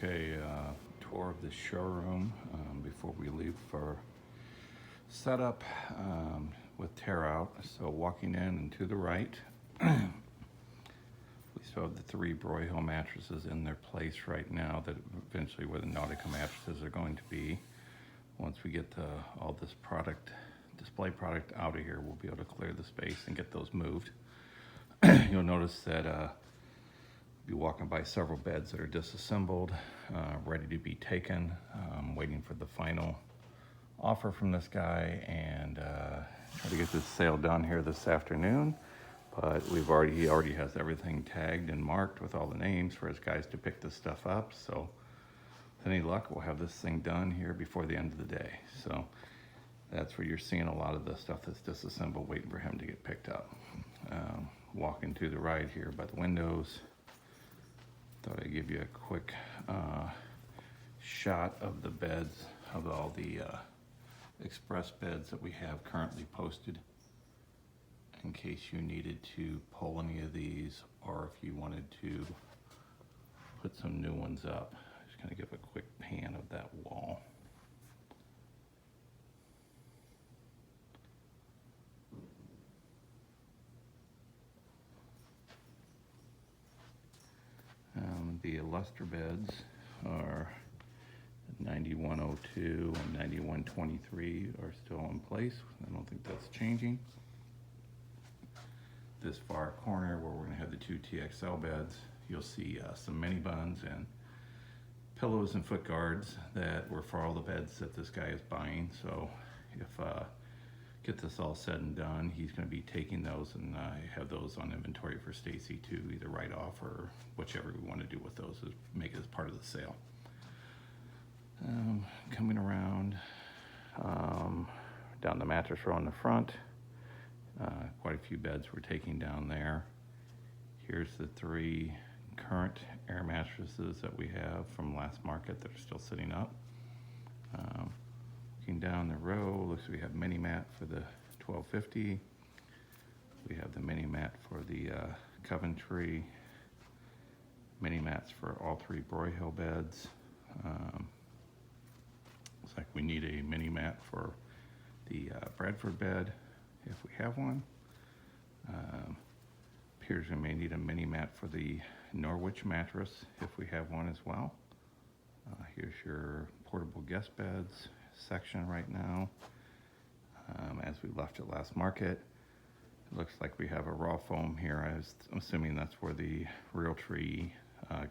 Okay, tour of the showroom before we leave for setup with tear out. So walking in and to the right, we still have the 3 Broyhill mattresses in their place right now that eventually where the Nautica mattresses are going to be. Once we get all this display product out of here, we'll be able to clear the space and get those moved. You'll notice that be walking by several beds that are disassembled, ready to be taken. Waiting for the final offer from this guy and try to get this sale done here this afternoon. But he already has everything tagged and marked with all the names for his guys to pick this stuff up. So with any luck, we'll have this thing done here before the end of the day. So that's where you're seeing a lot of the stuff that's disassembled, waiting for him to get picked up. Walking to the right here by the windows. Thought I'd give you a quick shot of the beds, of all the express beds that we have currently posted, in case you needed to pull any of these, or if you wanted to put some new ones up. Just gonna give a quick pan of that wall. The Luster beds are 9102 and 9123 are still in place. I don't think that's changing. This far corner where we're going to have the 2 TXL beds, you'll see some mini buns and pillows and foot guards that were for all the beds that this guy is buying. So if get this all said and done, he's going to be taking those and have those on inventory for Stacy to either write off or whichever we want to do with those, is make it as part of the sale. Coming around down the mattress row in the front, quite a few beds we're taking down there. Here's the 3 current air mattresses that we have from last market that are still sitting up. Looking down the row, looks like we have mini mat for the 1250. We have the mini mat for the Coventry. Mini mats for all 3 Broyhill beds. Looks like we need a mini mat for the Bradford bed, if we have one. Appears we may need a mini mat for the Norwich mattress, if we have one as well. Here's your portable guest beds section right now. As we left it last market, it looks like we have a raw foam here. I'm assuming that's where the Realtree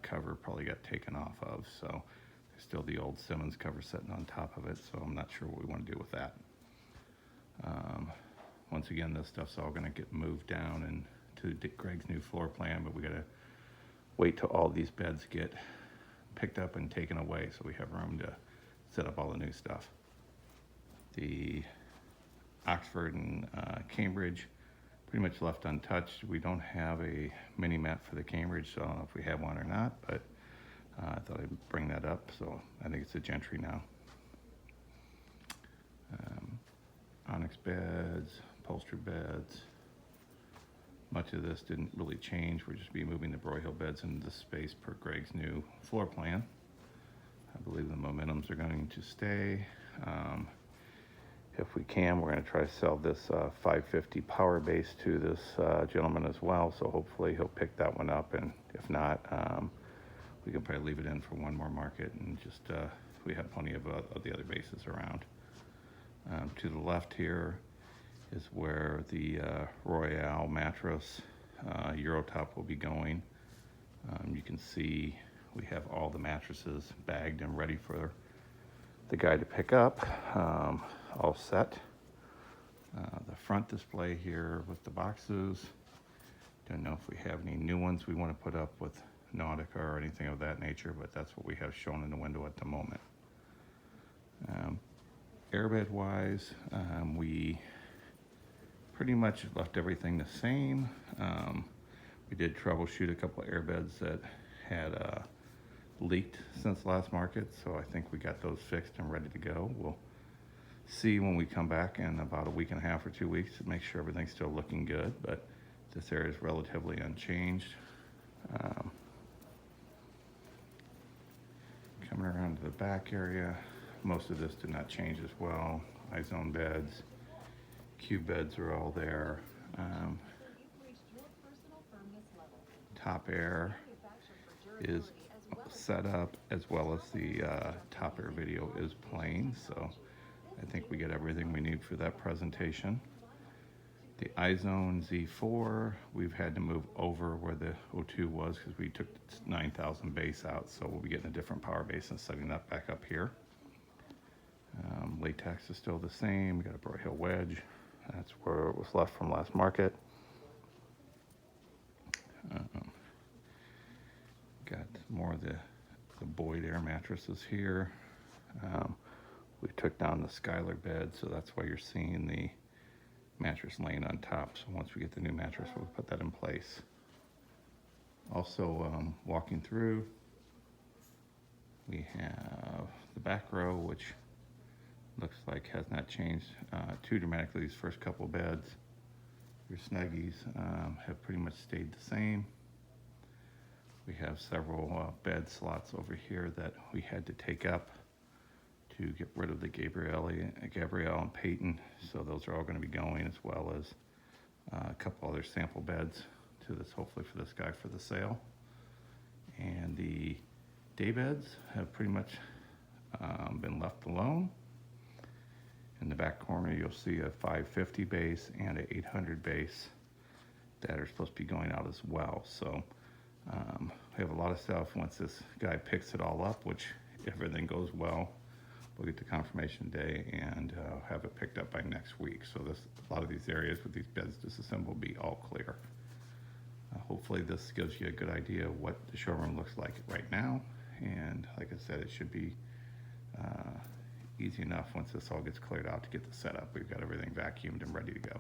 cover probably got taken off of. So there's still the old Simmons cover sitting on top of it, so I'm not sure what we want to do with that. Once again, this stuff's all going to get moved down and to Greg's new floor plan, but we got to wait till all these beds get picked up and taken away so we have room to set up all the new stuff. The Oxford and Cambridge pretty much left untouched. We don't have a mini mat for the Cambridge, so I don't know if we have one or not, but I thought I'd bring that up. So I think it's a Gentry now. Onyx beds, upholstered beds. Much of this didn't really change. We'll just be moving the Broyhill beds into this space per Greg's new floor plan. I believe the Momentums are going to stay. If we can, we're going to try to sell this 550 power base to this gentleman as well. So hopefully he'll pick that one up. And if not, we can probably leave it in for one more market and just, we have plenty of the other bases around. To the left here is where the Royale mattress Eurotop will be going. You can see we have all the mattresses bagged and ready for the guy to pick up, all set. The front display here with the boxes. Don't know if we have any new ones we want to put up with Nautica or anything of that nature, but that's what we have shown in the window at the moment. Airbed wise, we pretty much left everything the same. We did troubleshoot a couple of airbeds that had leaked since last market, so I think we got those fixed and ready to go. We'll see when we come back in about a week and a half or 2 weeks to make sure everything's still looking good, but this area is relatively unchanged. Coming around to the back area, most of this did not change as well. iZone beds, cube beds are all there. Top air is set up, as well as the top air video is playing, so I think we get everything we need for that presentation. The iZone Z4, we've had to move over where the O2 was because we took 9,000 base out, so we'll be getting a different power base and setting that back up here. Latex is still the same. We got a Broyhill wedge. That's where it was left from last market. Got more of the Boyd air mattresses here. We took down the Skylar bed, so that's why you're seeing the mattress laying on top. So once we get the new mattress, we'll put that in place. Also, walking through, we have the back row, which looks like has not changed too dramatically. These first couple beds, your Snuggies, have pretty much stayed the same. We have several bed slots over here that we had to take up to get rid of the Gabrielle and Peyton. So those are all going to be going, as well as a couple other sample beds to this, hopefully for this guy for the sale. And the day beds have pretty much been left alone. In the back corner, you'll see a 550 base and an 800 base that are supposed to be going out as well. So we have a lot of stuff. Once this guy picks it all up, which if everything goes well, we'll get the confirmation day and have it picked up by next week. So a lot of these areas with these beds disassembled will be all clear. Hopefully this gives you a good idea of what the showroom looks like right now. And like I said, it should be easy enough once this all gets cleared out to get the setup. We've got everything vacuumed and ready to go.